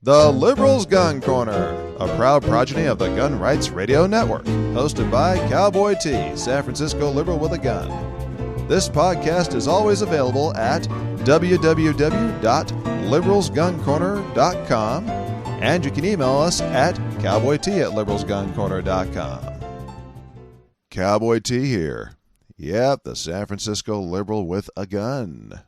The Liberals Gun Corner, a proud progeny of the Gun Rights Radio Network, hosted by Cowboy T, San Francisco liberal with a gun. This podcast is always available at www.liberalsguncorner.com, and you can email us at cowboyt@liberalsguncorner.com. Cowboy T here. Yep, the San Francisco liberal with a gun.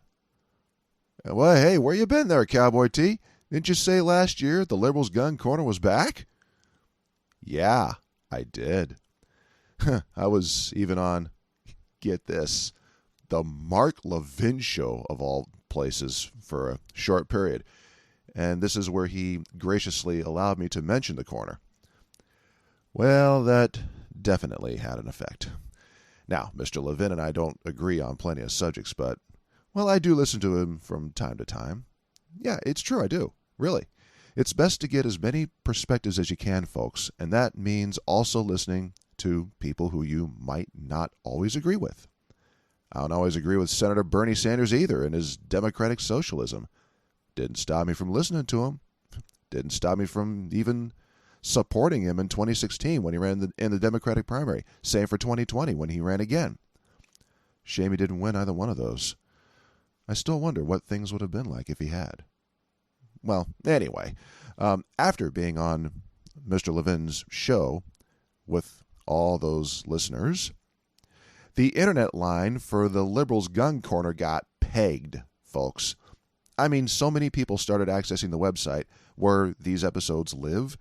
Well, hey, where you been there, Cowboy T? Didn't you say last year the Liberals Gun Corner was back? Yeah, I did. I was even on, get this, the Mark Levin show of all places for a short period. And this is where he graciously allowed me to mention the corner. Well, that definitely had an effect. Now, Mr. Levin and I don't agree on plenty of subjects, but, well, I do listen to him from time to time. Yeah, it's true, I do. Really. It's best to get as many perspectives as you can, folks, and that means also listening to people who you might not always agree with. I don't always agree with Senator Bernie Sanders either and his democratic socialism. Didn't stop me from listening to him. Didn't stop me from even supporting him in 2016 when he ran in the Democratic primary. Same for 2020 when he ran again. Shame he didn't win either one of those. I still wonder what things would have been like if he had. Well, anyway, after being on Mr. Levin's show with all those listeners, the internet line for the Liberals Gun Corner got pegged, folks. I mean, so many people started accessing the website where these episodes live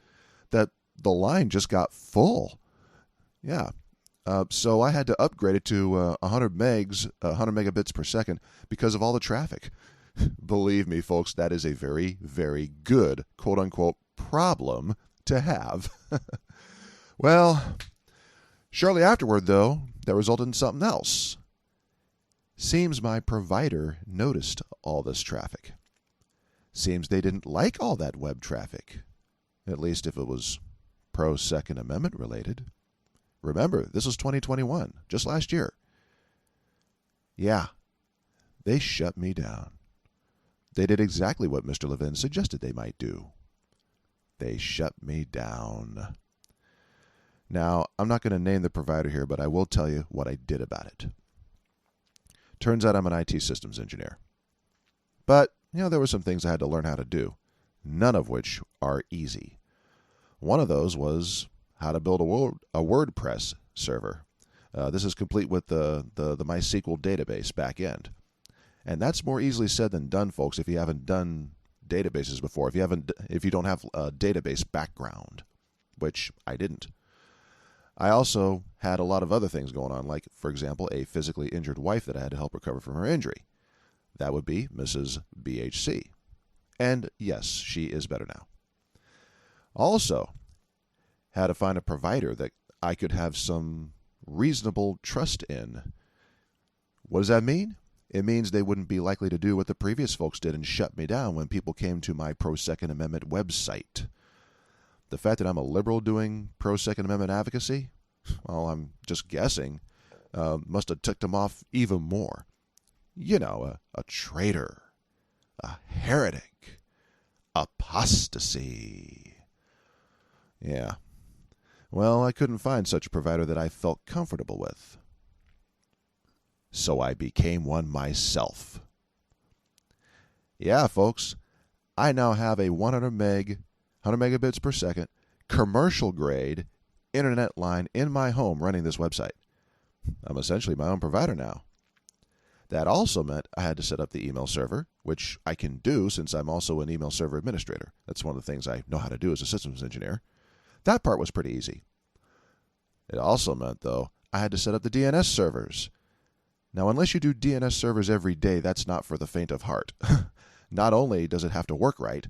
that the line just got full. Yeah. So I had to upgrade it to 100 megabits per second because of all the traffic. Believe me, folks, that is a very, very good, quote-unquote, problem to have. Well, shortly afterward, though, that resulted in something else. Seems my provider noticed all this traffic. Seems they didn't like all that web traffic, at least if it was pro-Second Amendment related. Remember, this was 2021, just last year. Yeah, they shut me down. They did exactly what Mr. Levin suggested they might do. They shut me down. Now, I'm not going to name the provider here, but I will tell you what I did about it. Turns out I'm an IT systems engineer. But, there were some things I had to learn how to do, none of which are easy. One of those was how to build a WordPress server. This is complete with the MySQL database backend. And that's more easily said than done, folks, if you haven't done databases before, if you don't have a database background, which I didn't. I also had a lot of other things going on, like, for example, a physically injured wife that I had to help recover from her injury. That would be Mrs. BHC. And yes, she is better now. Also, had to find a provider that I could have some reasonable trust in. What does that mean? It means they wouldn't be likely to do what the previous folks did and shut me down when people came to my pro-Second Amendment website. The fact that I'm a liberal doing pro-Second Amendment advocacy, well, I'm just guessing, must have ticked them off even more. A traitor, a heretic, apostasy. Yeah. Well, I couldn't find such a provider that I felt comfortable with. So I became one myself. Yeah, folks, I now have a 100 megabits per second, commercial-grade internet line in my home running this website. I'm essentially my own provider now. That also meant I had to set up the email server, which I can do since I'm also an email server administrator. That's one of the things I know how to do as a systems engineer. That part was pretty easy. It also meant, though, I had to set up the DNS servers. Now, unless you do DNS servers every day, that's not for the faint of heart. Not only does it have to work right,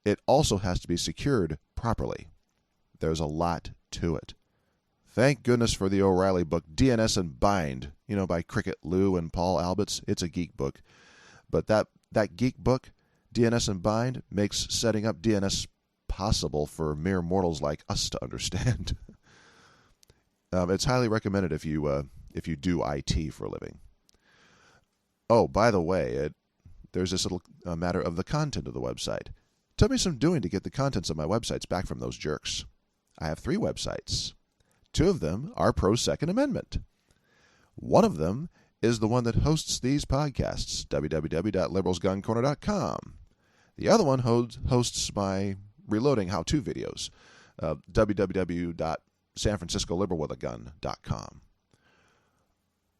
it also has to be secured properly. There's a lot to it. Thank goodness for the O'Reilly book, DNS and Bind, by Cricket Lou and Paul Alberts. It's a geek book. But that geek book, DNS and Bind, makes setting up DNS possible for mere mortals like us to understand. It's highly recommended if you do IT for a living. Oh, by the way, there's this little matter of the content of the website. Took me some doing to get the contents of my websites back from those jerks. I have 3 websites. 2 of them are pro-Second Amendment. One of them is the one that hosts these podcasts, www.liberalsguncorner.com. The other one hosts my reloading how-to videos, www.sanfranciscoliberalwithagun.com.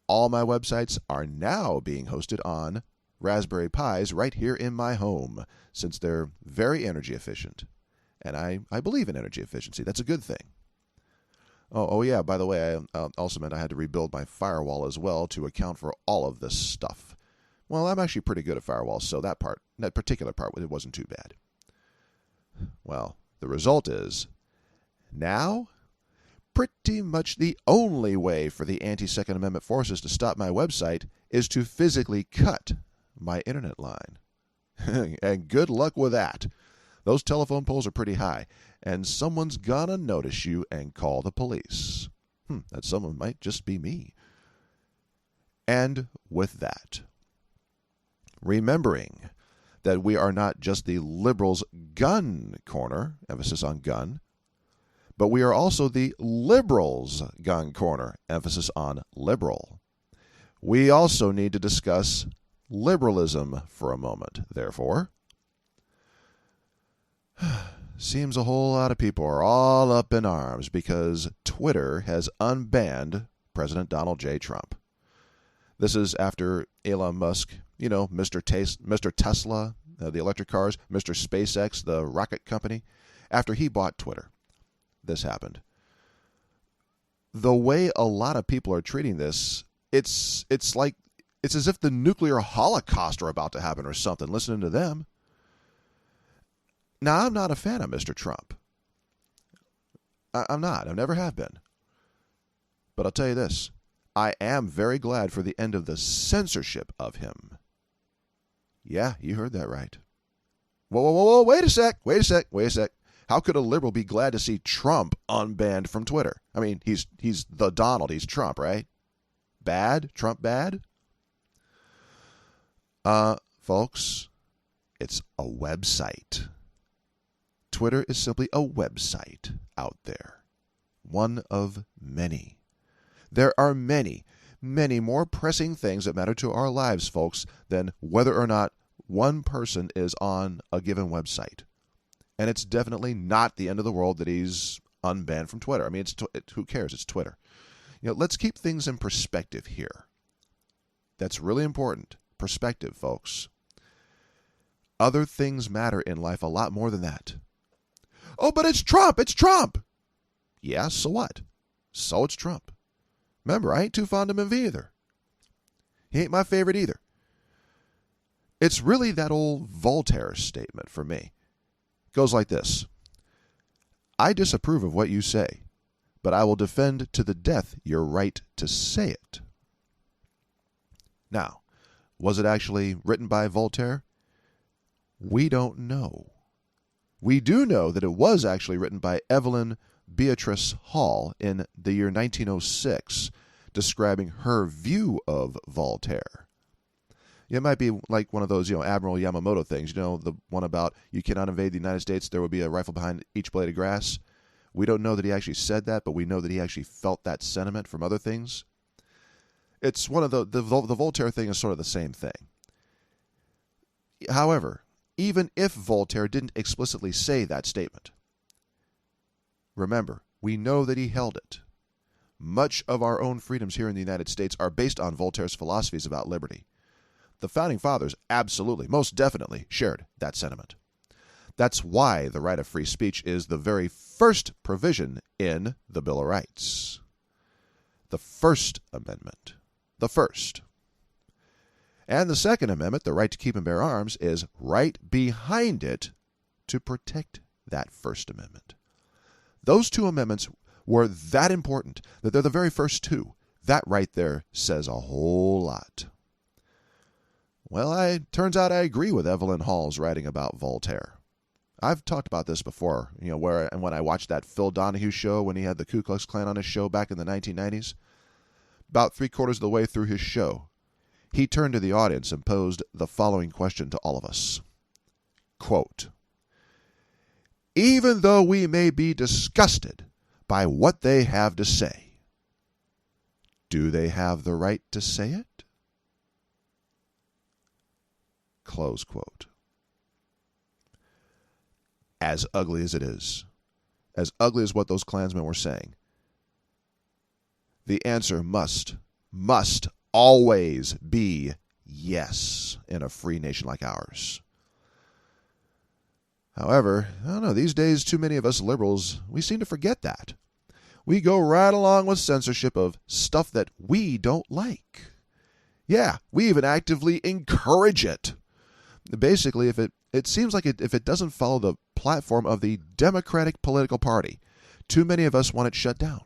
All my websites are now being hosted on Raspberry Pis right here in my home, since they're very energy efficient. And I believe in energy efficiency. That's a good thing. Oh yeah, by the way, I also meant I had to rebuild my firewall as well to account for all of this stuff. Well, I'm actually pretty good at firewalls, so that particular part, it wasn't too bad. Well, the result is, now, pretty much the only way for the anti-Second Amendment forces to stop my website is to physically cut my internet line. And good luck with that. Those telephone poles are pretty high, and someone's gonna notice you and call the police. That someone might just be me. And with that, remembering that we are not just the liberals' gun corner, emphasis on gun, but we are also the liberals' gun corner, emphasis on liberal. We also need to discuss liberalism for a moment, therefore. Seems a whole lot of people are all up in arms because Twitter has unbanned President Donald J. Trump. This is after Elon Musk, Mr. Tesla, the electric cars, Mr. SpaceX, the rocket company, after he bought Twitter. This happened. The way a lot of people are treating this, it's as if the nuclear holocaust are about to happen or something, listening to them. Now, I'm not a fan of Mr. Trump. I'm not. I never have been. But I'll tell you this. I am very glad for the end of the censorship of him. Yeah, you heard that right. Whoa, wait a sec. How could a liberal be glad to see Trump unbanned from Twitter? I mean, he's the Donald. He's Trump, right? Bad? Trump bad? Folks, it's a website. Twitter is simply a website out there. One of many. There are many, many more pressing things that matter to our lives, folks, than whether or not one person is on a given website. And it's definitely not the end of the world that he's unbanned from Twitter. I mean, who cares? It's Twitter. Let's keep things in perspective here. That's really important. Perspective, folks. Other things matter in life a lot more than that. Oh, but it's Trump. It's Trump. Yeah, so what? So it's Trump. Remember, I ain't too fond of him either. He ain't my favorite either. It's really that old Voltaire statement for me. It goes like this. I disapprove of what you say, but I will defend to the death your right to say it. Now, was it actually written by Voltaire? We don't know. We do know that it was actually written by Evelyn Beatrice Hall in the year 1906, describing her view of Voltaire. It might be like one of those, Admiral Yamamoto things, the one about you cannot invade the United States, there will be a rifle behind each blade of grass. We don't know that he actually said that, but we know that he actually felt that sentiment from other things. It's one of the Voltaire thing is sort of the same thing. However, even if Voltaire didn't explicitly say that statement, remember, we know that he held it. Much of our own freedoms here in the United States are based on Voltaire's philosophies about liberty. The Founding Fathers absolutely, most definitely shared that sentiment. That's why the right of free speech is the very first provision in the Bill of Rights. The First Amendment. The first. And the Second Amendment, the right to keep and bear arms, is right behind it to protect that First Amendment. Those two amendments were that important that they're the very first two. That right there says a whole lot. Well, turns out I agree with Evelyn Hall's writing about Voltaire. I've talked about this before, when I watched that Phil Donahue show when he had the Ku Klux Klan on his show back in the 1990s. About 3/4 of the way through his show, he turned to the audience and posed the following question to all of us. Quote, even though we may be disgusted by what they have to say. Do they have the right to say it? Close quote. As ugly as it is, as ugly as what those Klansmen were saying, the answer must always be yes in a free nation like ours. However, I don't know, these days too many of us liberals, we seem to forget that. We go right along with censorship of stuff that we don't like. Yeah, we even actively encourage it. Basically, if it seems like if it doesn't follow the platform of the Democratic political party, too many of us want it shut down.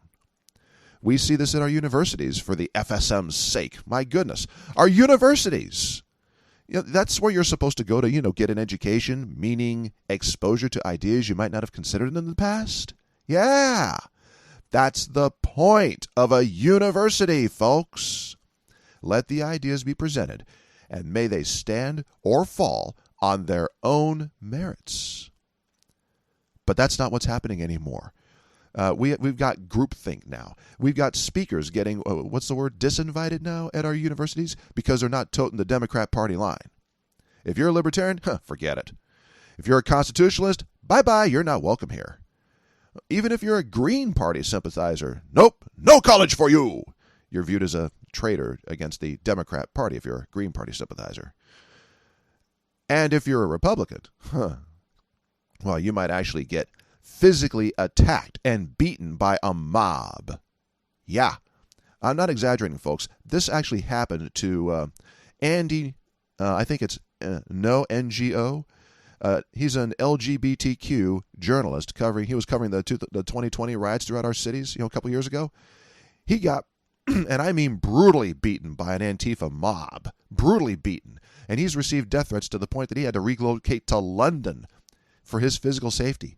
We see this in our universities for the FSM's sake. My goodness, our universities. That's where you're supposed to go to, get an education, meaning exposure to ideas you might not have considered in the past. Yeah, that's the point of a university, folks. Let the ideas be presented, and may they stand or fall on their own merits. But that's not what's happening anymore. We've got groupthink now. We've got speakers getting, disinvited now at our universities because they're not toting the Democrat Party line. If you're a libertarian, forget it. If you're a constitutionalist, bye-bye, you're not welcome here. Even if you're a Green Party sympathizer, nope, no college for you. You're viewed as a traitor against the Democrat Party if you're a Green Party sympathizer. And if you're a Republican, well, you might actually get physically attacked and beaten by a mob. Yeah, I'm not exaggerating, folks. This actually happened to Andy, I think it's NGO. He's an LGBTQ journalist he was covering the 2020 riots throughout our cities, a couple years ago. He got, and I mean brutally beaten by an Antifa mob, brutally beaten. And he's received death threats to the point that he had to relocate to London for his physical safety.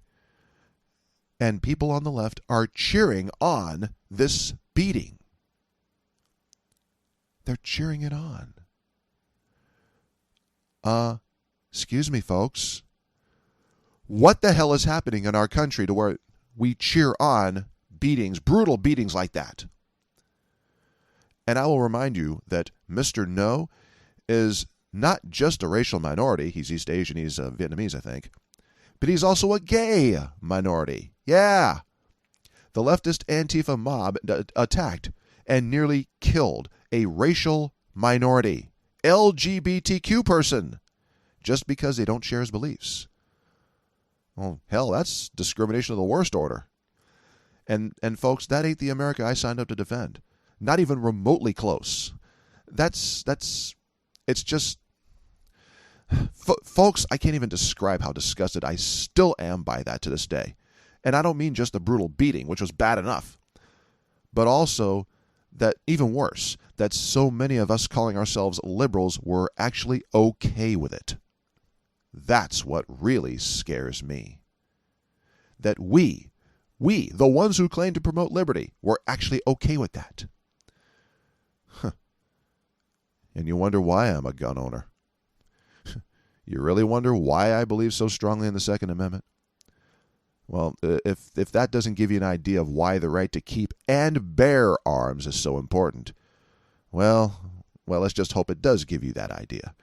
And people on the left are cheering on this beating. They're cheering it on. Excuse me, folks. What the hell is happening in our country to where we cheer on beatings, brutal beatings like that? And I will remind you that Mr. No is not just a racial minority. He's East Asian, he's Vietnamese, I think. But he's also a gay minority. Yeah. The leftist Antifa mob attacked and nearly killed a racial minority, LGBTQ person, just because they don't share his beliefs. Well, hell, that's discrimination of the worst order. And folks, that ain't the America I signed up to defend. Not even remotely close. It's just... Folks, I can't even describe how disgusted I still am by that to this day. And I don't mean just the brutal beating, which was bad enough, but also that, even worse, that so many of us calling ourselves liberals were actually okay with it. That's what really scares me. That we, the ones who claim to promote liberty, were actually okay with that. And you wonder why I'm a gun owner. You really wonder why I believe so strongly in the Second Amendment? Well, if that doesn't give you an idea of why the right to keep and bear arms is so important, well, let's just hope it does give you that idea.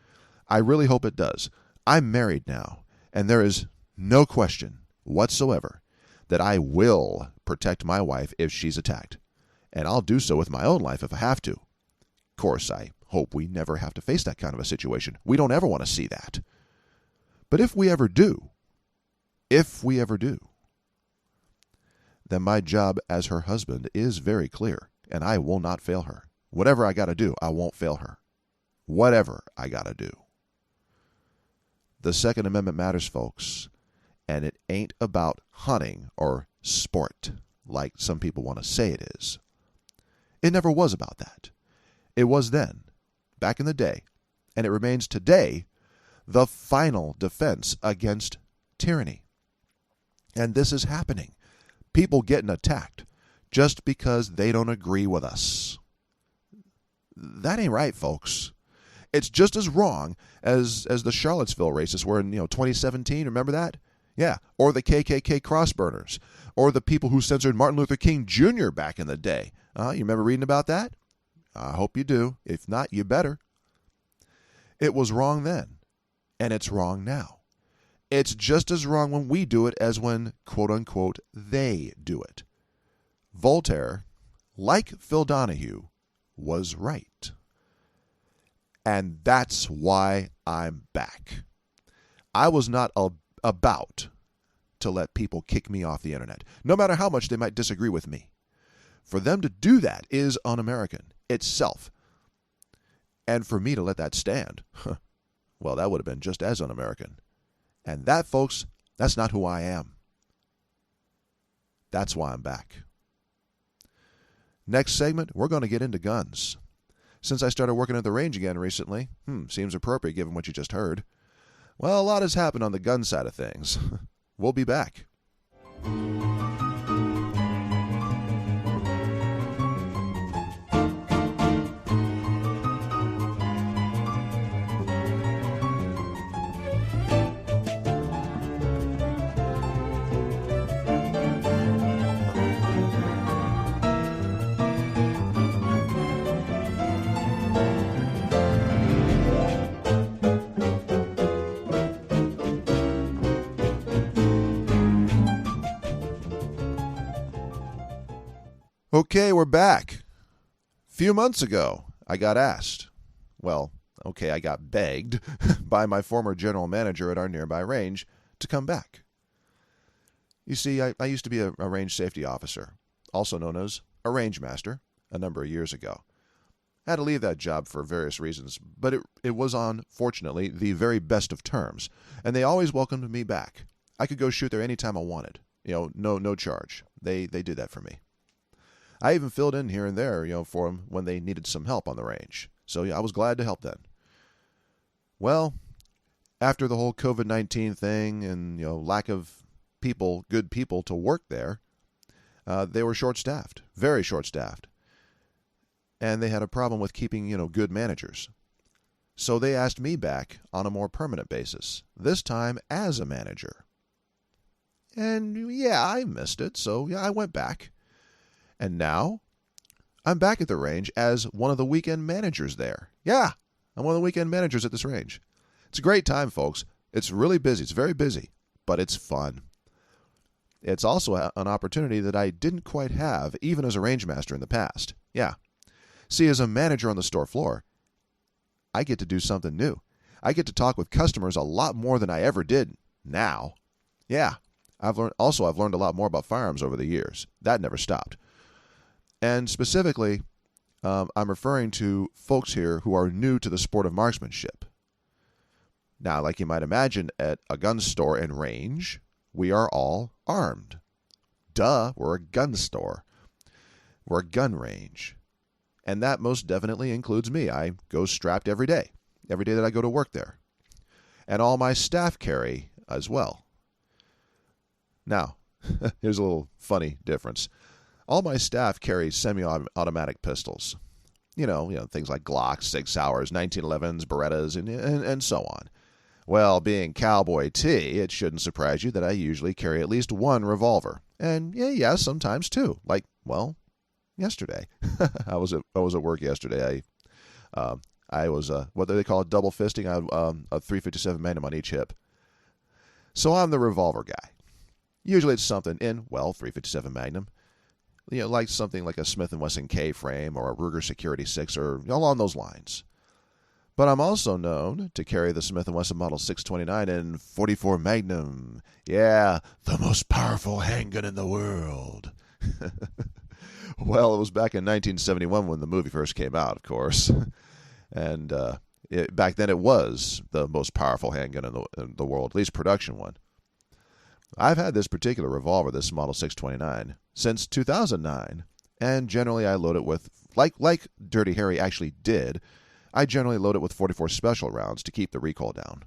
I really hope it does. I'm married now, and there is no question whatsoever that I will protect my wife if she's attacked, and I'll do so with my own life if I have to. Of course, I hope we never have to face that kind of a situation. We don't ever want to see that. But if we ever do, then my job as her husband is very clear, and I will not fail her. Whatever I got to do, I won't fail her. Whatever I got to do. The Second Amendment matters, folks, and it ain't about hunting or sport like some people want to say it is. It never was about that. It was then, back in the day, and it remains today, the final defense against tyranny. And this is happening. People getting attacked just because they don't agree with us. That ain't right, folks. It's just as wrong as the Charlottesville racists were in 2017. Remember that? Yeah, or the KKK crossburners, or the people who censored Martin Luther King Jr. back in the day. You remember reading about that? I hope you do. If not, you better. It was wrong then, and it's wrong now. It's just as wrong when we do it as when, quote-unquote, they do it. Voltaire, like Phil Donahue, was right. And that's why I'm back. I was not about to let people kick me off the internet, no matter how much they might disagree with me. For them to do that is un-American itself. And for me to let that stand, well, that would have been just as un-American. And that, folks, that's not who I am. That's why I'm back. Next segment, we're going to get into guns. Since I started working at the range again recently, seems appropriate given what you just heard. Well, a lot has happened on the gun side of things. We'll be back. Okay, we're back. A few months ago, I got asked. Well, okay, I got begged by my former general manager at our nearby range to come back. You see, I used to be a range safety officer, also known as a range master, a number of years ago. I had to leave that job for various reasons, but it was on, fortunately, the very best of terms, and they always welcomed me back. I could go shoot there anytime I wanted. No charge. They did that for me. I even filled in here and there, for them when they needed some help on the range. So yeah, I was glad to help then. Well, after the whole COVID-19 thing and lack of good people to work there, they were short-staffed, very short-staffed, and they had a problem with keeping good managers. So they asked me back on a more permanent basis, this time as a manager. And yeah, I missed it, so yeah, I went back. And now, I'm back at the range as one of the weekend managers there. Yeah, I'm one of the weekend managers at this range. It's a great time, folks. It's really busy. It's very busy, but it's fun. It's also an opportunity that I didn't quite have, even as a range master in the past. Yeah. See, as a manager on the store floor, I get to do something new. I get to talk with customers a lot more than I ever did now. Yeah. I've learned a lot more about firearms over the years. That never stopped. And specifically, I'm referring to folks here who are new to the sport of marksmanship. Now, like you might imagine, at a gun store and range, we are all armed. Duh, we're a gun store. We're a gun range. And that most definitely includes me. I go strapped every day that I go to work there. And all my staff carry as well. Now, here's a little funny difference. All my staff carry semi-automatic pistols. Things like Glocks, Sig Sauers, 1911s, Berettas, and so on. Well, being Cowboy T, it shouldn't surprise you that I usually carry at least one revolver. And yeah, sometimes two. Like, well, yesterday. I was at work yesterday. I was what do they call it, double fisting? I had a .357 Magnum on each hip. So I'm the revolver guy. Usually it's something in, .357 Magnum. Like something like a Smith & Wesson K-frame or a Ruger Security 6 or along those lines. But I'm also known to carry the Smith & Wesson Model 629 in .44 Magnum. Yeah, the most powerful handgun in the world. Well, it was back in 1971 when the movie first came out, of course. And back then it was the most powerful handgun in the world, at least production one. I've had this particular revolver, this Model 629, since 2009, and generally I load it with, like Dirty Harry actually did, I generally load it with .44 special rounds to keep the recoil down.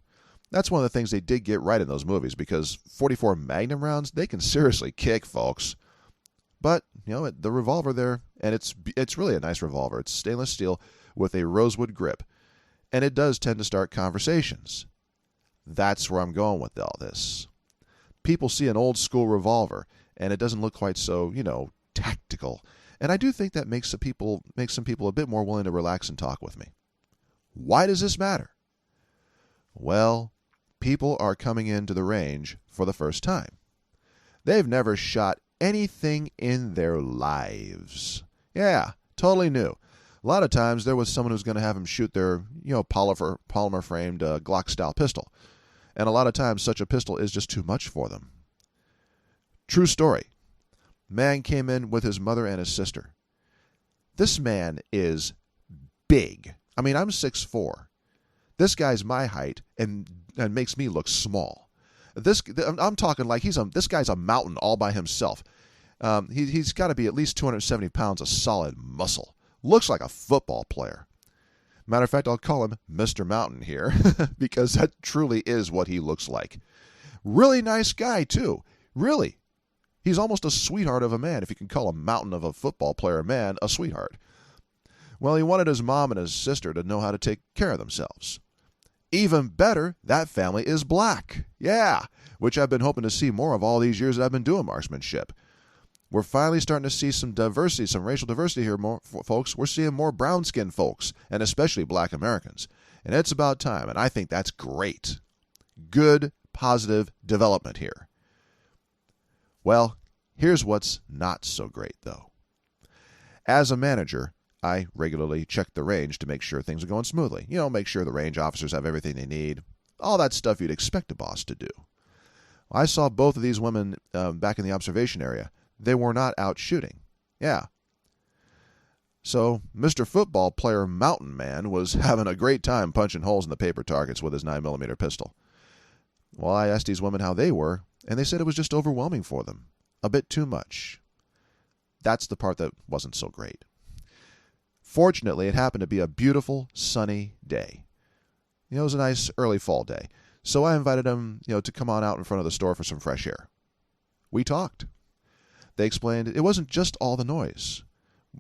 That's one of the things they did get right in those movies, because .44 Magnum rounds, they can seriously kick, folks. But, the revolver there, and it's really a nice revolver. It's stainless steel with a rosewood grip, and it does tend to start conversations. That's where I'm going with all this. people see an old school revolver and it doesn't look quite so, tactical. And I do think that makes some people a bit more willing to relax and talk with me. Why does this matter? Well, people are coming into the range for the first time. They've never shot anything in their lives. Yeah, totally new. A lot of times there was someone who's going to have them shoot their, polymer-framed Glock-style pistol. And a lot of times such a pistol is just too much for them. True story. Man came in with his mother and his sister. This man is big. I mean, I'm 6'4". This guy's my height and makes me look small. I'm talking like this guy's a mountain all by himself. He's got to be at least 270 pounds of solid muscle. Looks like a football player. Matter of fact, I'll call him Mr. Mountain here because that truly is what he looks like. Really nice guy, too. Really. He's almost a sweetheart of a man, if you can call a mountain of a football player man a sweetheart. Well, he wanted his mom and his sister to know how to take care of themselves. Even better, that family is black. Yeah, which I've been hoping to see more of all these years that I've been doing marksmanship. We're finally starting to see some diversity, some racial diversity here, folks. We're seeing more brown-skinned folks, and especially black Americans. And it's about time, and I think that's great. Good, positive development here. Well, here's what's not so great, though. As a manager, I regularly check the range to make sure things are going smoothly. Make sure the range officers have everything they need. All that stuff you'd expect a boss to do. I saw both of these women back in the observation area. They were not out shooting. Yeah. So, Mr. Football Player Mountain Man was having a great time punching holes in the paper targets with his 9mm pistol. Well, I asked these women how they were, and they said it was just overwhelming for them. A bit too much. That's the part that wasn't so great. Fortunately, it happened to be a beautiful, sunny day. It was a nice early fall day. So I invited them, to come on out in front of the store for some fresh air. We talked. They explained it wasn't just all the noise.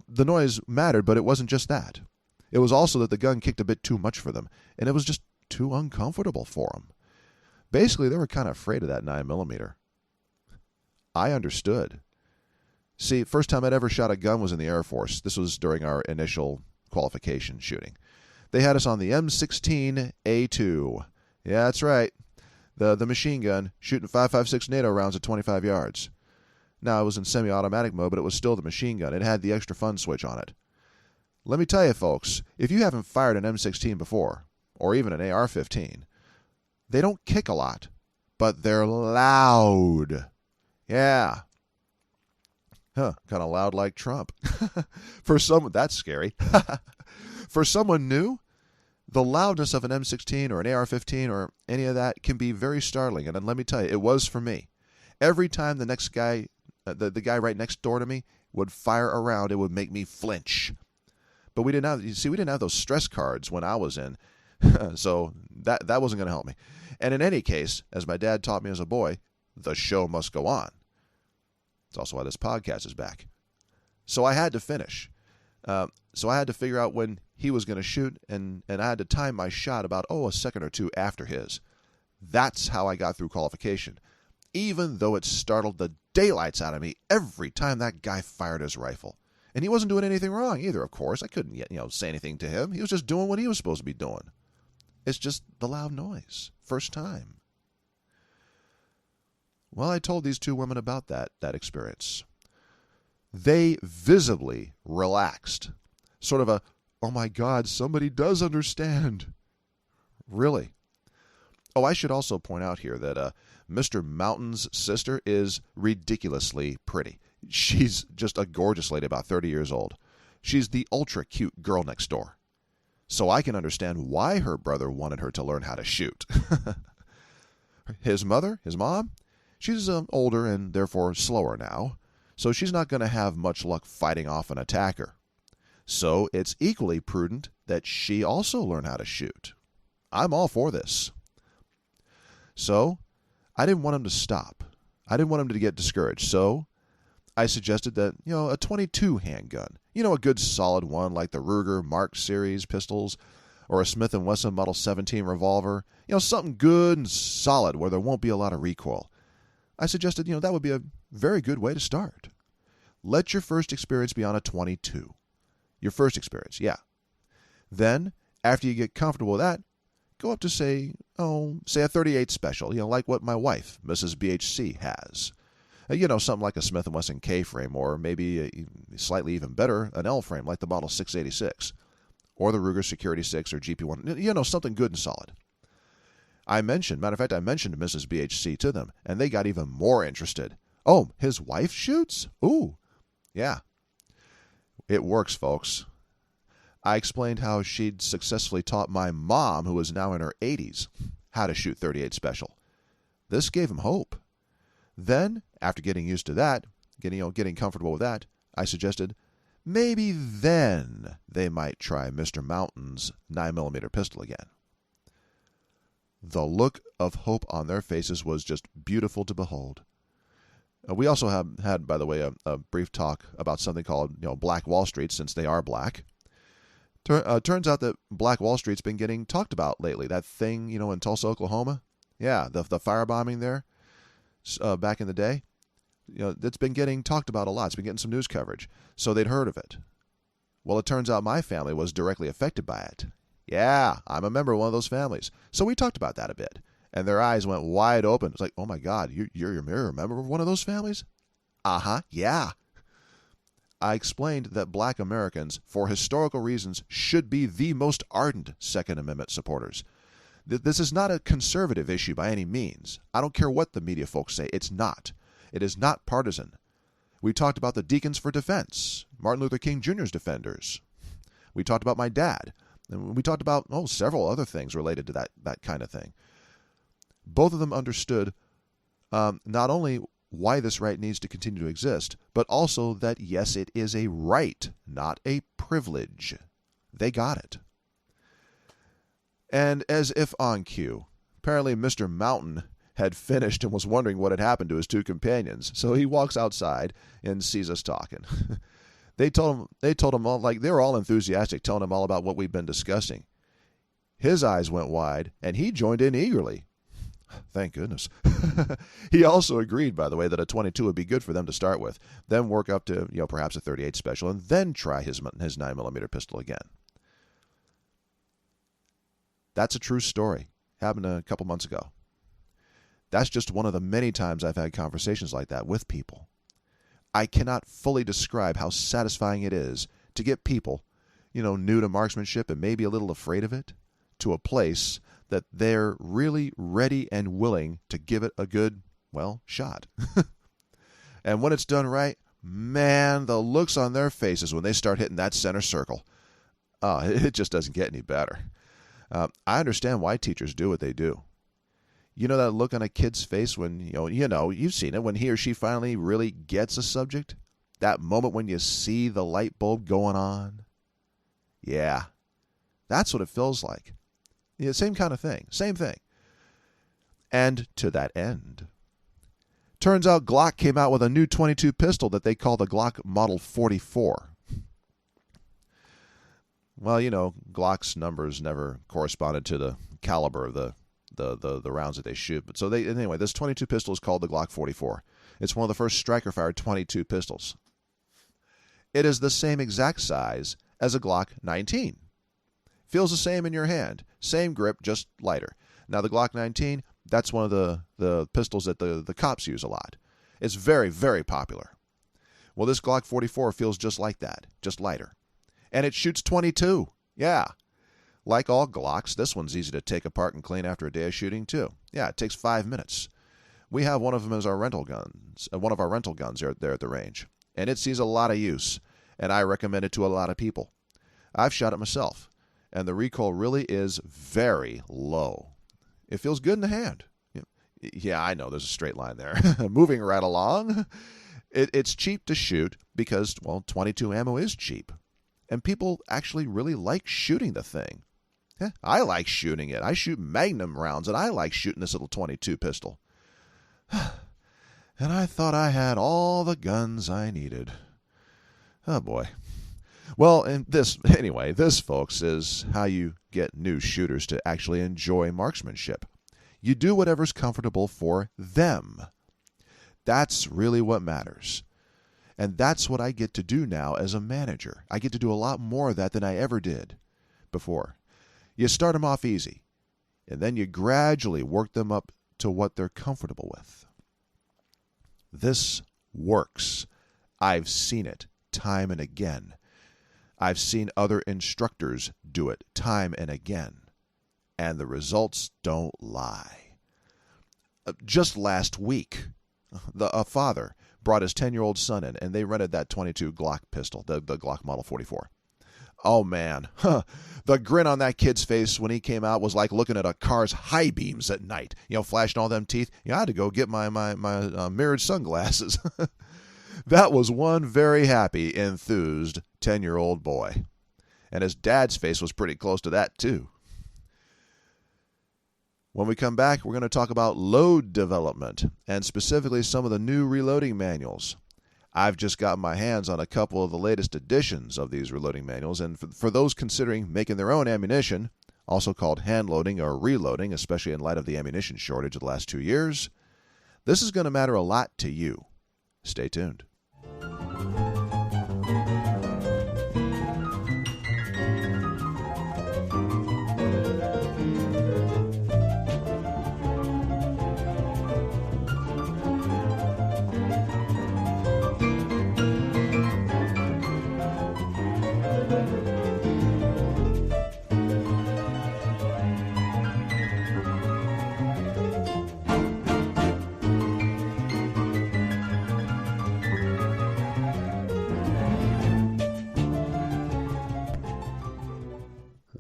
The noise mattered, but it wasn't just that. It was also that the gun kicked a bit too much for them, and it was just too uncomfortable for them. Basically, they were kind of afraid of that 9mm. I understood. See, first time I'd ever shot a gun was in the Air Force. This was during our initial qualification shooting. They had us on the M16A2. Yeah, that's right. The machine gun, shooting 5.56 NATO rounds at 25 yards. Now, it was in semi-automatic mode, but it was still the machine gun. It had the extra fun switch on it. Let me tell you, folks, if you haven't fired an M16 before, or even an AR-15, they don't kick a lot, but they're loud. Yeah. Kind of loud like Trump. For someone, that's scary. For someone new, the loudness of an M16 or an AR-15 or any of that can be very startling. And let me tell you, it was for me. Every time the next guy, the guy right next door to me, would fire around, it would make me flinch. But we didn't have those stress cards when I was in, so that wasn't going to help me. And in any case, as my dad taught me as a boy, the show must go on. It's also why this podcast is back. So I had to finish. So I had to figure out when he was going to shoot, and I had to time my shot about, a second or two after his. That's how I got through qualification, even though it startled the daylights out of me every time that guy fired his rifle. And he wasn't doing anything wrong either, of course. I couldn't say anything to him. He was just doing what he was supposed to be doing. It's just the loud noise. First time. Well, I told these two women about that experience. They visibly relaxed. Sort of a, oh my God, somebody does understand. Really. Oh, I should also point out here that Mr. Mountain's sister is ridiculously pretty. She's just a gorgeous lady, about 30 years old. She's the ultra-cute girl next door. So I can understand why her brother wanted her to learn how to shoot. His mom, she's older and therefore slower now, so she's not going to have much luck fighting off an attacker. So it's equally prudent that she also learn how to shoot. I'm all for this. So I didn't want him to stop. I didn't want him to get discouraged, so I suggested that, a .22 handgun, a good solid one like the Ruger Mark series pistols or a Smith & Wesson Model 17 revolver, something good and solid where there won't be a lot of recoil. I suggested, that would be a very good way to start. Let your first experience be on a 22. Your first experience, yeah. Then, after you get comfortable with that, go up to, say a 38 special, like what my wife, Mrs. BHC, has. Something like a Smith & Wesson K frame, or maybe slightly even better, an L frame like the Model 686, or the Ruger Security 6 or GP1, something good and solid. Matter of fact, I mentioned Mrs. BHC to them, and they got even more interested. Oh, his wife shoots? Ooh, yeah. It works, folks. I explained how she'd successfully taught my mom, who was now in her 80s, how to shoot 38 special. This gave him hope. Then, after getting used to that, getting comfortable with that, I suggested maybe then they might try Mr. Mountain's 9mm pistol again. The look of hope on their faces was just beautiful to behold. We also had, by the way, a brief talk about something called Black Wall Street, since they are black. Turns out that Black Wall Street's been getting talked about lately. That thing, in Tulsa, Oklahoma. Yeah, the firebombing there back in the day. It's been getting talked about a lot. It's been getting some news coverage. So they'd heard of it. Well, it turns out my family was directly affected by it. Yeah, I'm a member of one of those families. So we talked about that a bit. And their eyes went wide open. It's like, oh my God, you're a member of one of those families? Uh-huh, yeah. I explained that black Americans, for historical reasons, should be the most ardent Second Amendment supporters. This is not a conservative issue by any means. I don't care what the media folks say. It's not. It is not partisan. We talked about the Deacons for Defense, Martin Luther King Jr.'s defenders. We talked about my dad. And we talked about several other things related to that kind of thing. Both of them understood not only why this right needs to continue to exist, but also that, yes, it is a right, not a privilege. They got it. And as if on cue, apparently Mr. Mountain had finished and was wondering what had happened to his two companions. So he walks outside and sees us talking. They told him all, like, they were all enthusiastic, telling him all about what we've been discussing. His eyes went wide, and he joined in eagerly. Thank goodness. He also agreed, by the way, that a 22 would be good for them to start with, then work up to, perhaps a 38 special, and then try his 9mm pistol again. That's a true story. Happened a couple months ago. That's just one of the many times I've had conversations like that with people. I cannot fully describe how satisfying it is to get people, new to marksmanship and maybe a little afraid of it, to a place that they're really ready and willing to give it a good, shot. And when it's done right, man, the looks on their faces when they start hitting that center circle, it just doesn't get any better. I understand why teachers do what they do. That look on a kid's face when, you've seen it, when he or she finally really gets a subject? That moment when you see the light bulb going on? Yeah, that's what it feels like. Yeah, same kind of thing. Same thing. And to that end, turns out Glock came out with a new 22 pistol that they call the Glock Model 44. Well, Glock's numbers never corresponded to the caliber of the rounds that they shoot. But anyway, this 22 pistol is called the Glock 44. It's one of the first striker-fired 22 pistols. It is the same exact size as a Glock 19. Feels the same in your hand. Same grip, just lighter. Now, the Glock 19, that's one of the pistols that the cops use a lot. It's very, very popular. Well, this Glock 44 feels just like that, just lighter. And it shoots 22. Yeah. Like all Glocks, this one's easy to take apart and clean after a day of shooting, too. Yeah, it takes 5 minutes. We have one of them as our rental guns, one of our rental guns there at the range. And it sees a lot of use, and I recommend it to a lot of people. I've shot it myself. And the recoil really is very low. It feels good in the hand. Yeah, I know there's a straight line there. Moving right along. It's cheap to shoot because, 22 ammo is cheap. And people actually really like shooting the thing. Yeah, I like shooting it. I shoot Magnum rounds, and I like shooting this little 22 pistol. And I thought I had all the guns I needed. Oh, boy. Well, this, folks, is how you get new shooters to actually enjoy marksmanship. You do whatever's comfortable for them. That's really what matters. And that's what I get to do now as a manager. I get to do a lot more of that than I ever did before. You start them off easy, and then you gradually work them up to what they're comfortable with. This works. I've seen it time and again. I've seen other instructors do it time and again. And the results don't lie. Just last week, a father brought his 10-year-old son in, and they rented that .22 Glock pistol, the Glock Model 44. Oh, man. The grin on that kid's face when he came out was like looking at a car's high beams at night. Flashing all them teeth. I had to go get my mirrored sunglasses. That was one very happy, enthused 10-year-old boy. And his dad's face was pretty close to that, too. When we come back, we're going to talk about load development, and specifically some of the new reloading manuals. I've just got my hands on a couple of the latest editions of these reloading manuals, and for those considering making their own ammunition, also called hand loading or reloading, especially in light of the ammunition shortage of the last 2 years, this is going to matter a lot to you. Stay tuned.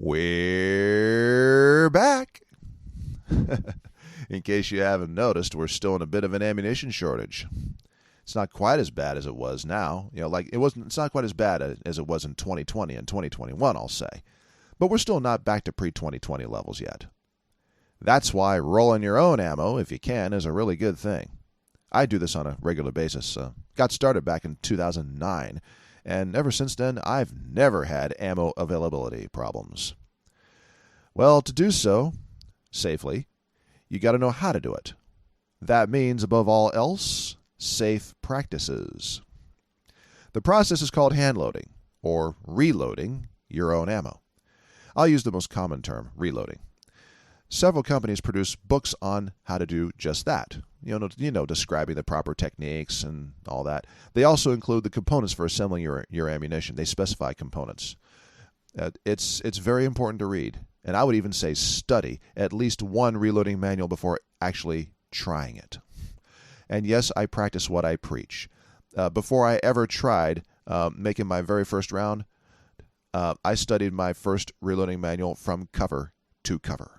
We're back. In case you haven't noticed, we're still in a bit of an ammunition shortage. It's not quite as bad as it was now. It's not quite as bad as it was in 2020 and 2021, I'll say. But we're still not back to pre-2020 levels yet. That's why rolling your own ammo, if you can, is a really good thing. I do this on a regular basis. Got started back in 2009, and ever since then, I've never had ammo availability problems. Well, to do so safely, you got to know how to do it. That means, above all else, safe practices. The process is called hand loading, or reloading your own ammo. I'll use the most common term, reloading. Several companies produce books on how to do just that, describing the proper techniques and all that. They also include the components for assembling your ammunition. They specify components. It's very important to read, and I would even say study at least one reloading manual before actually trying it. And yes, I practice what I preach. Before I ever tried making my very first round, I studied my first reloading manual from cover to cover.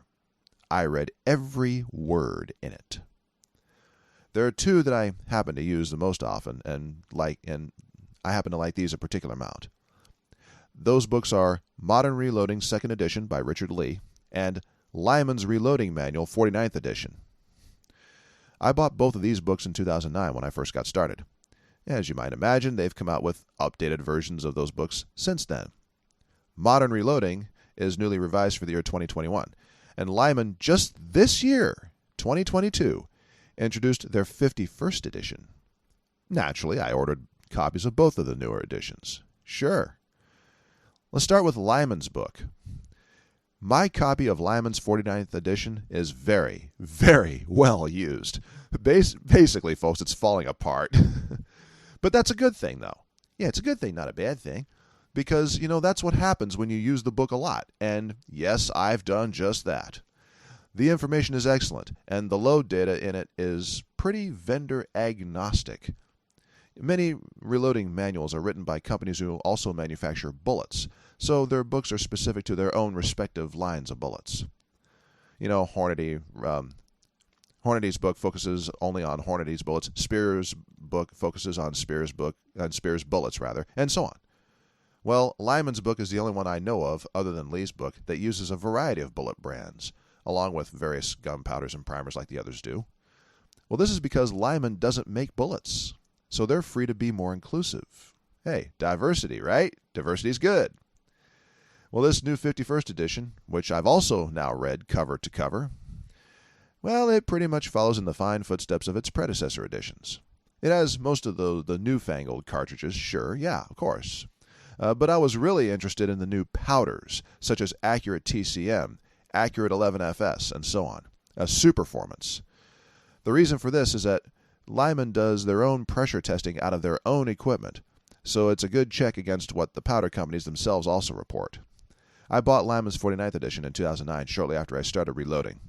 I read every word in it. There are two that I happen to use the most often, and I happen to like these a particular amount. Those books are Modern Reloading 2nd Edition by Richard Lee and Lyman's Reloading Manual 49th Edition. I bought both of these books in 2009 when I first got started. As you might imagine, they've come out with updated versions of those books since then. Modern Reloading is newly revised for the year 2021, and Lyman just this year, 2022, introduced their 51st edition. Naturally, I ordered copies of both of the newer editions. Sure. Let's start with Lyman's book. My copy of Lyman's 49th edition is very, very well used. Basically, folks, it's falling apart. But that's a good thing, though. Yeah, it's a good thing, not a bad thing. Because, that's what happens when you use the book a lot. And yes, I've done just that. The information is excellent, and the load data in it is pretty vendor agnostic. Many reloading manuals are written by companies who also manufacture bullets, so their books are specific to their own respective lines of bullets. Hornady's book focuses only on Hornady's bullets. Speer's book focuses on Speer's bullets, and so on. Well, Lyman's book is the only one I know of, other than Lee's book, that uses a variety of bullet brands, along with various gunpowders and primers like the others do. Well, this is because Lyman doesn't make bullets, so they're free to be more inclusive. Hey, diversity, right? Diversity's good. Well, this new 51st edition, which I've also now read cover to cover, well, it pretty much follows in the fine footsteps of its predecessor editions. It has most of the newfangled cartridges, sure, yeah, of course. But I was really interested in the new powders, such as Accurate TCM, Accurate 11FS, and so on. Superformance. The reason for this is that Lyman does their own pressure testing out of their own equipment, so it's a good check against what the powder companies themselves also report. I bought Lyman's 49th edition in 2009, shortly after I started reloading.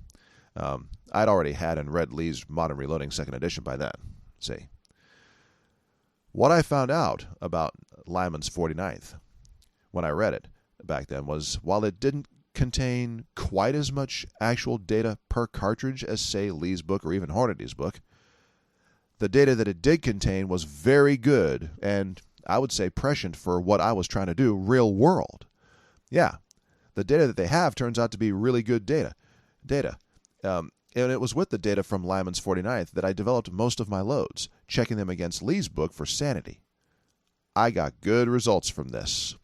I'd already had and read Lee's Modern Reloading 2nd edition by then. See. What I found out about Lyman's 49th when I read it back then was, while it didn't contain quite as much actual data per cartridge as, say, Lee's book or even Hornady's book, the data that it did contain was very good and, I would say, prescient for what I was trying to do real world. Yeah, the data that they have turns out to be really good data. And it was with the data from Lyman's 49th that I developed most of my loads, checking them against Lee's book for sanity. I got good results from this.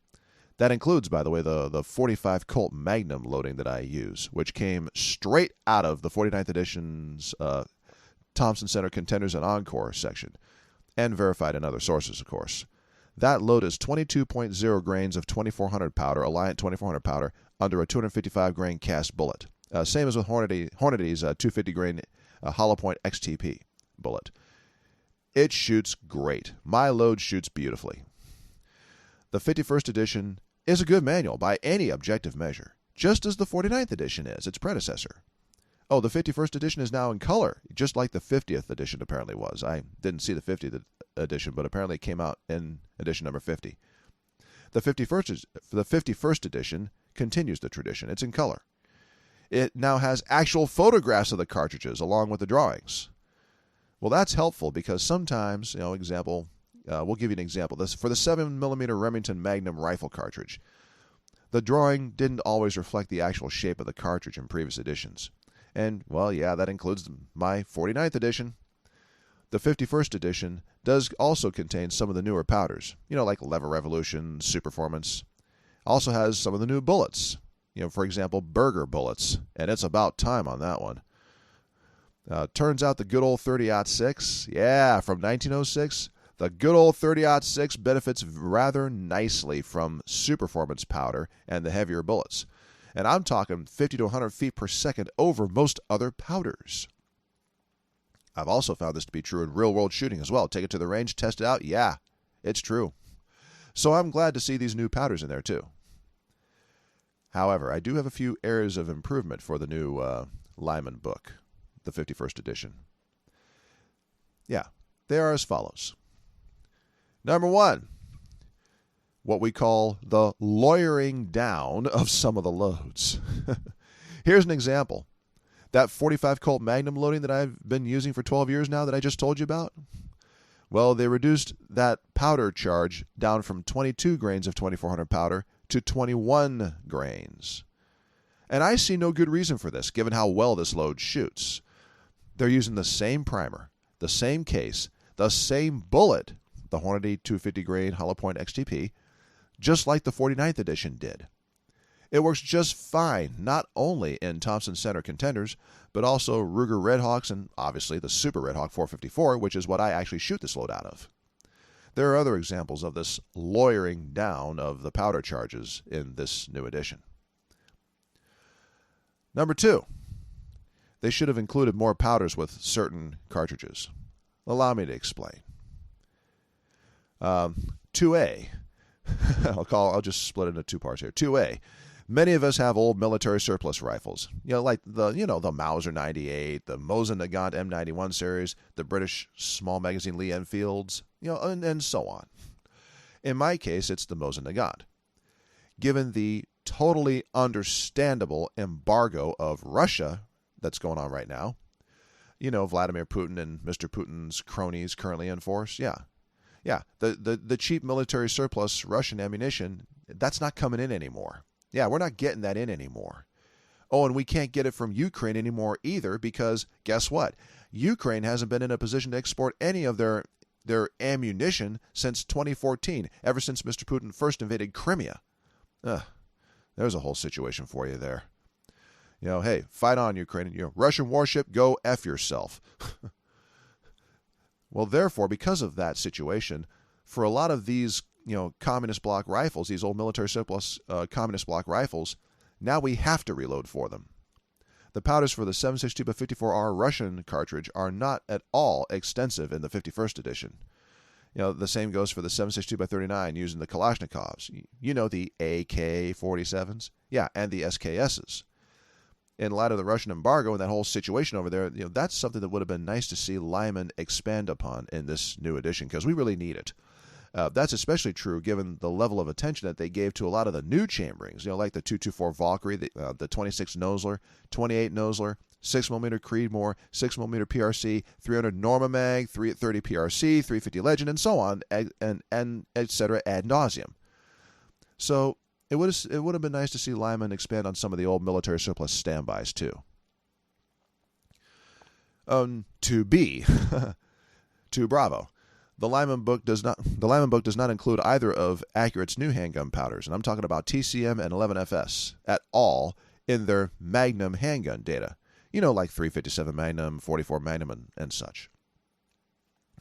That includes, by the way, the 45 Colt Magnum loading that I use, which came straight out of the 49th edition's Thompson Center Contenders and Encore section, and verified in other sources, of course. That load is 22.0 grains of 2400 powder, Alliant 2400 powder, under a 255 grain cast bullet. Same as with Hornady's 250 grain hollow point XTP bullet. It shoots great. My load shoots beautifully. The 51st edition is a good manual by any objective measure, just as the 49th edition is, its predecessor. Oh, the 51st edition is now in color, just like the 50th edition apparently was. I didn't see the 50th edition, but apparently it came out in edition number 50. The 51st edition continues the tradition. It's in color. It now has actual photographs of the cartridges along with the drawings. Well, that's helpful because sometimes, we'll give you an example. For the 7mm Remington Magnum rifle cartridge, the drawing didn't always reflect the actual shape of the cartridge in previous editions. And, well, yeah, that includes my 49th edition. The 51st edition does also contain some of the newer powders, like Lever Revolution, Superformance. Also has some of the new bullets, for example, Berger bullets, and it's about time on that one. Turns out the good old 30-06, yeah, from 1906, the good old 30-06 benefits rather nicely from Superformance powder and the heavier bullets. And I'm talking 50 to 100 feet per second over most other powders. I've also found this to be true in real-world shooting as well. Take it to the range, test it out. Yeah, it's true. So I'm glad to see these new powders in there too. However, I do have a few areas of improvement for the new Lyman book, the 51st edition. Yeah, they are as follows. Number 1, what we call the lawyering down of some of the loads. Here's an example. That 45 Colt Magnum loading that I've been using for 12 years now that I just told you about, well, they reduced that powder charge down from 22 grains of 2400 powder to 21 grains. And I see no good reason for this, given how well this load shoots. They're using the same primer, the same case, the same bullet, the Hornady 250 grain hollow point XTP, just like the 49th edition did. It works just fine, not only in Thompson Center Contenders, but also Ruger Redhawks and obviously the Super Redhawk 454, which is what I actually shoot this load out of. There are other examples of this lawyering down of the powder charges in this new edition. Number 2, they should have included more powders with certain cartridges. Allow me to explain. 2A, I'll just split it into two parts here. 2A, many of us have old military surplus rifles, like the Mauser 98, the Mosin Nagant M91 series, the British small magazine Lee Enfields, and so on. In my case, it's the Mosin Nagant. Given the totally understandable embargo of Russia that's going on right now, Vladimir Putin and Mr. Putin's cronies currently in force, yeah, the cheap military surplus Russian ammunition, that's not coming in anymore. Yeah, we're not getting that in anymore. Oh, and we can't get it from Ukraine anymore either because, guess what? Ukraine hasn't been in a position to export any of their ammunition since 2014, ever since Mr. Putin first invaded Crimea. There's a whole situation for you there. Hey, fight on, Ukraine. Russian warship, go F yourself. Well, therefore, because of that situation, for a lot of these, communist bloc rifles, these old military surplus communist bloc rifles, now we have to reload for them. The powders for the 7.62x54R Russian cartridge are not at all extensive in the 51st edition. The same goes for the 7.62x39 using the Kalashnikovs. The AK-47s? Yeah, and the SKSs. In light of the Russian embargo and that whole situation over there, that's something that would have been nice to see Lyman expand upon in this new edition, because we really need it. That's especially true given the level of attention that they gave to a lot of the new chamberings, like the 224 Valkyrie, the 26 Nosler, 28 Nosler, 6mm Creedmoor, 6mm PRC, 300 Norma Mag, 330 PRC, 350 Legend, and so on, and etc. ad nauseum. So it would have been nice to see Lyman expand on some of the old military surplus standbys too. To B, to Bravo. The Lyman book does not include either of Accurate's new handgun powders, and I'm talking about TCM and 11FS, at all in their Magnum handgun data. Like 357 Magnum, 44 Magnum, and such.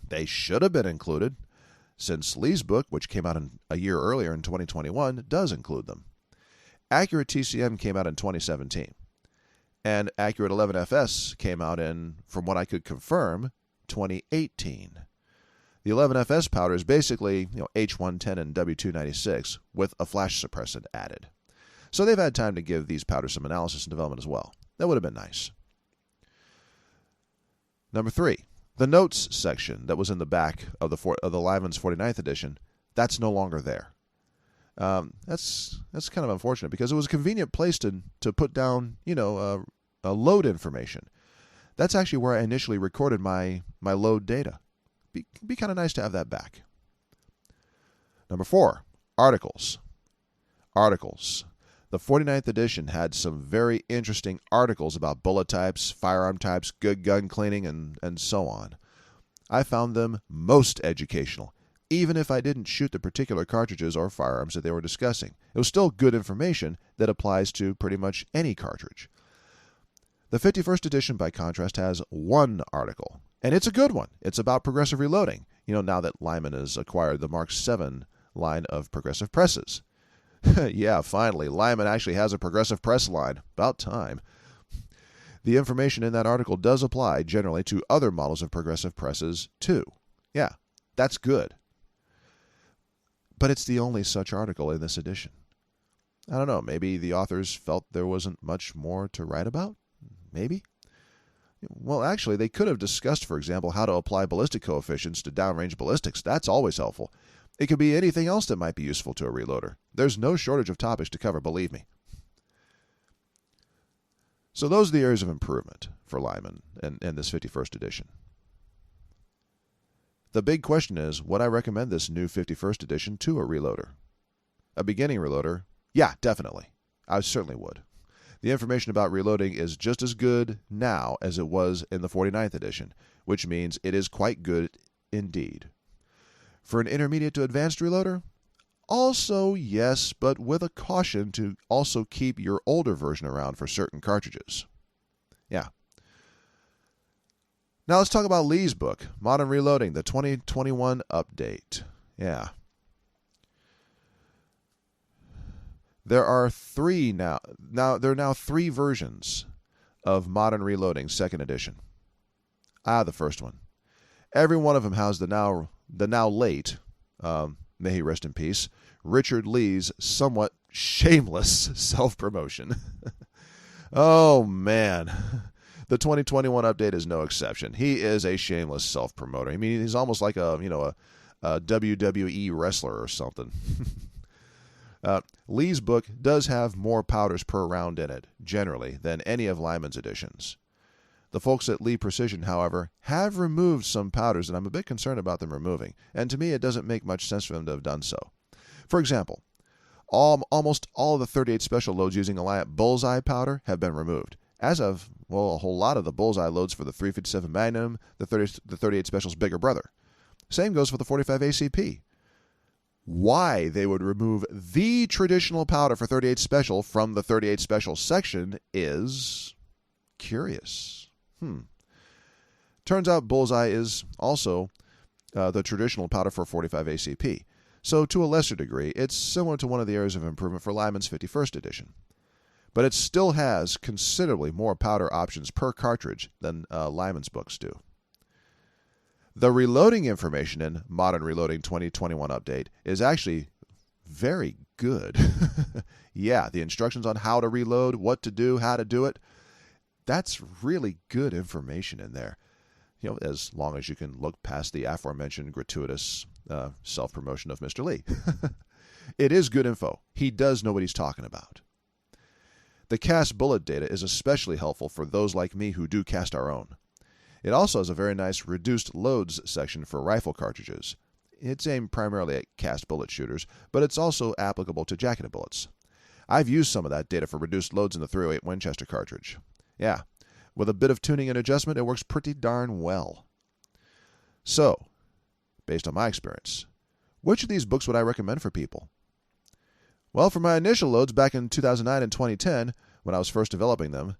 They should have been included, since Lee's book, which came out a year earlier in 2021, does include them. Accurate TCM came out in 2017, and Accurate 11FS came out in, from what I could confirm, 2018. The 11FS powder is basically H110 and W296 with a flash suppressant added. So they've had time to give these powders some analysis and development as well. That would have been nice. Number 3, the notes section that was in the back of the Lyman's 49th edition, that's no longer there. That's kind of unfortunate, because it was a convenient place to put down load information. That's actually where I initially recorded my load data. Be kind of nice to have that back. Number 4, articles. Articles. The 49th edition had some very interesting articles about bullet types, firearm types, good gun cleaning, and so on. I found them most educational, even if I didn't shoot the particular cartridges or firearms that they were discussing. It was still good information that applies to pretty much any cartridge. The 51st edition, by contrast, has one article, and it's a good one. It's about progressive reloading, now that Lyman has acquired the Mark VII line of progressive presses. Yeah, finally, Lyman actually has a progressive press line. About time. The information in that article does apply generally to other models of progressive presses, too. Yeah, that's good. But it's the only such article in this edition. I don't know, maybe the authors felt there wasn't much more to write about? Maybe? Well, actually, they could have discussed, for example, how to apply ballistic coefficients to downrange ballistics. That's always helpful. It could be anything else that might be useful to a reloader. There's no shortage of topics to cover, believe me. So those are the areas of improvement for Lyman in this 51st edition. The big question is, would I recommend this new 51st edition to a reloader? A beginning reloader? Yeah, definitely. I certainly would. The information about reloading is just as good now as it was in the 49th edition, which means it is quite good indeed. For an intermediate to advanced reloader? Also, yes, but with a caution to also keep your older version around for certain cartridges. Yeah. Now let's talk about Lee's book, Modern Reloading, the 2021 update. Yeah. There are three now. There are now 3 versions of Modern Reloading, 2nd edition. The first one. Every one of them has the now late, may he rest in peace, Richard Lee's somewhat shameless self-promotion. Oh, man. The 2021 update is no exception. He is a shameless self-promoter. I mean, he's almost like a WWE wrestler or something. Lee's book does have more powders per round in it, generally, than any of Lyman's editions. The folks at Lee Precision, however, have removed some powders that I'm a bit concerned about them removing, and to me it doesn't make much sense for them to have done so. For example, almost all of the 38 special loads using Alliant Bullseye powder have been removed, as of, well, a whole lot of the Bullseye loads for the 357 Magnum, the 38 Special's bigger brother. Same goes for the 45 ACP. Why they would remove the traditional powder for 38 Special from the 38 Special section is curious. Turns out Bullseye is also the traditional powder for 45 ACP. So to a lesser degree, it's similar to one of the areas of improvement for Lyman's 51st edition. But it still has considerably more powder options per cartridge than Lyman's books do. The reloading information in Modern Reloading 2021 update is actually very good. Yeah, the instructions on how to reload, what to do, how to do it, that's really good information in there. You know, as long as you can look past the aforementioned gratuitous self-promotion of Mr. Lee. It is good info. He does know what he's talking about. The cast bullet data is especially helpful for those like me who do cast our own. It also has a very nice reduced loads section for rifle cartridges. It's aimed primarily at cast bullet shooters, but it's also applicable to jacketed bullets. I've used some of that data for reduced loads in the .308 Winchester cartridge. Yeah, with a bit of tuning and adjustment, it works pretty darn well. So, based on my experience, which of these books would I recommend for people? Well, for my initial loads back in 2009 and 2010, when I was first developing them,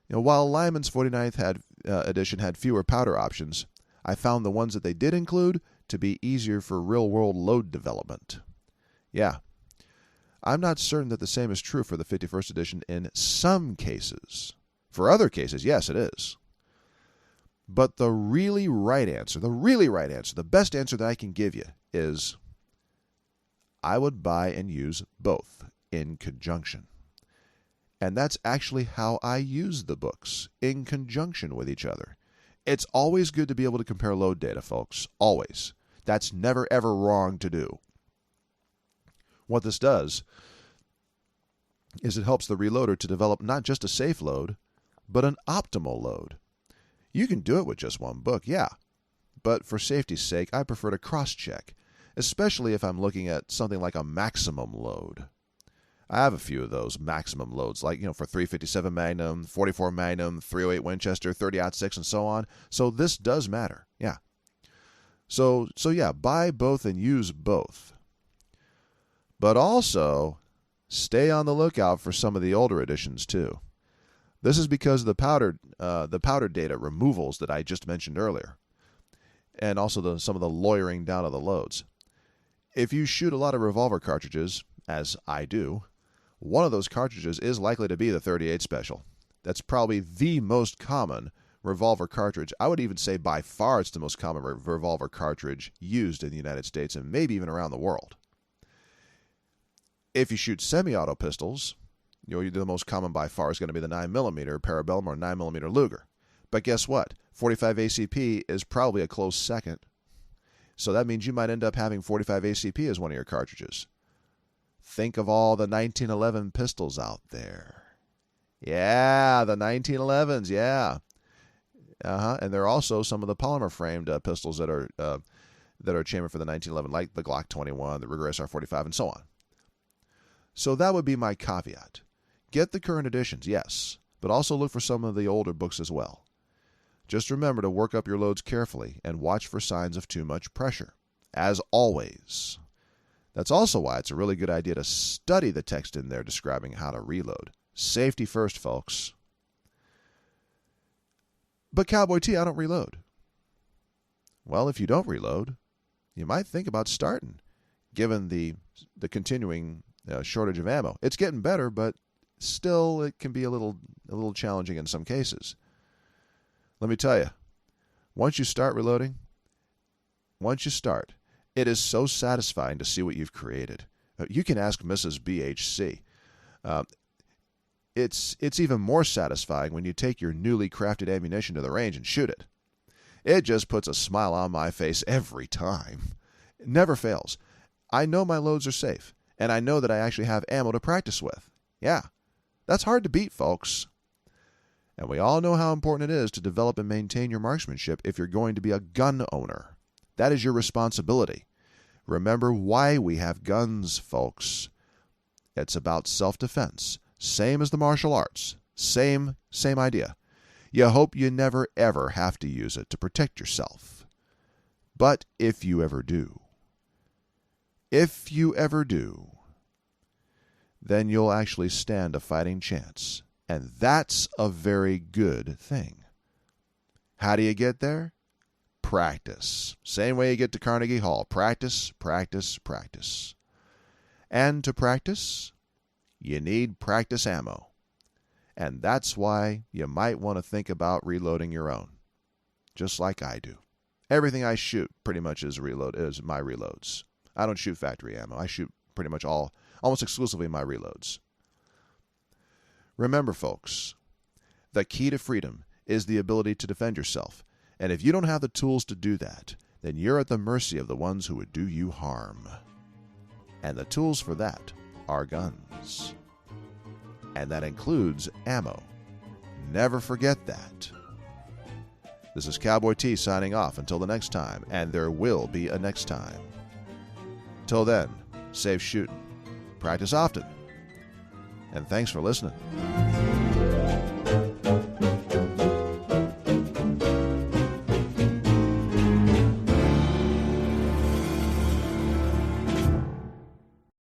while Lyman's 49th edition had fewer powder options, I found the ones that they did include to be easier for real-world load development. Yeah, I'm not certain that the same is true for the 51st edition in some cases. For other cases, yes, it is. But the really right answer, the best answer that I can give you is I would buy and use both in conjunction. And that's actually how I use the books, in conjunction with each other. It's always good to be able to compare load data, folks. Always. That's never, ever wrong to do. What this does is it helps the reloader to develop not just a safe load, but an optimal load. You can do it with just one book, yeah. But for safety's sake, I prefer to cross-check, especially if I'm looking at something like a maximum load. I have a few of those maximum loads, like, for 357 Magnum, 44 Magnum, 308 Winchester, 30-06, and so on. So this does matter, yeah. So yeah, buy both and use both. But also, stay on the lookout for some of the older editions, too. This is because the powder data removals that I just mentioned earlier, and also some of the lawyering down of the loads. If you shoot a lot of revolver cartridges, as I do, one of those cartridges is likely to be the 38 Special. That's probably the most common revolver cartridge. I would even say by far it's the most common revolver cartridge used in the United States and maybe even around the world. If you shoot semi-auto pistols, the most common by far is going to be the 9mm Parabellum or 9mm Luger. But guess what? 45 ACP is probably a close second. So that means you might end up having 45 ACP as one of your cartridges. Think of all the 1911 pistols out there. Yeah, the 1911s, yeah. And there are also some of the polymer-framed pistols that are chambered for the 1911, like the Glock 21, the Ruger SR45, and so on. So that would be my caveat. Get the current editions, yes, but also look for some of the older books as well. Just remember to work up your loads carefully and watch for signs of too much pressure, as always. That's also why it's a really good idea to study the text in there describing how to reload. Safety first, folks. But Cowboy T, I don't reload. Well, if you don't reload, you might think about starting, given the continuing shortage of ammo. It's getting better, but still it can be a little challenging in some cases. Let me tell you, once you start reloading, it is so satisfying to see what you've created. You can ask Mrs. BHC. It's even more satisfying when you take your newly crafted ammunition to the range and shoot it. It just puts a smile on my face every time. It never fails. I know my loads are safe, and I know that I actually have ammo to practice with. Yeah, that's hard to beat, folks. And we all know how important it is to develop and maintain your marksmanship if you're going to be a gun owner. That is your responsibility. Remember why we have guns, folks. It's about self-defense. Same as the martial arts. Same idea. You hope you never, ever have to use it to protect yourself. But if you ever do, then you'll actually stand a fighting chance. And that's a very good thing. How do you get there? Practice. Same way you get to Carnegie Hall. Practice, practice, practice. And to practice, you need practice ammo. And that's why you might want to think about reloading your own, just like I do. Everything I shoot pretty much is my reloads. I don't shoot factory ammo. I shoot pretty much almost exclusively my reloads. Remember, folks, the key to freedom is the ability to defend yourself. And if you don't have the tools to do that, then you're at the mercy of the ones who would do you harm. And the tools for that are guns. And that includes ammo. Never forget that. This is Cowboy T signing off until the next time, and there will be a next time. Till then, safe shooting, practice often, and thanks for listening.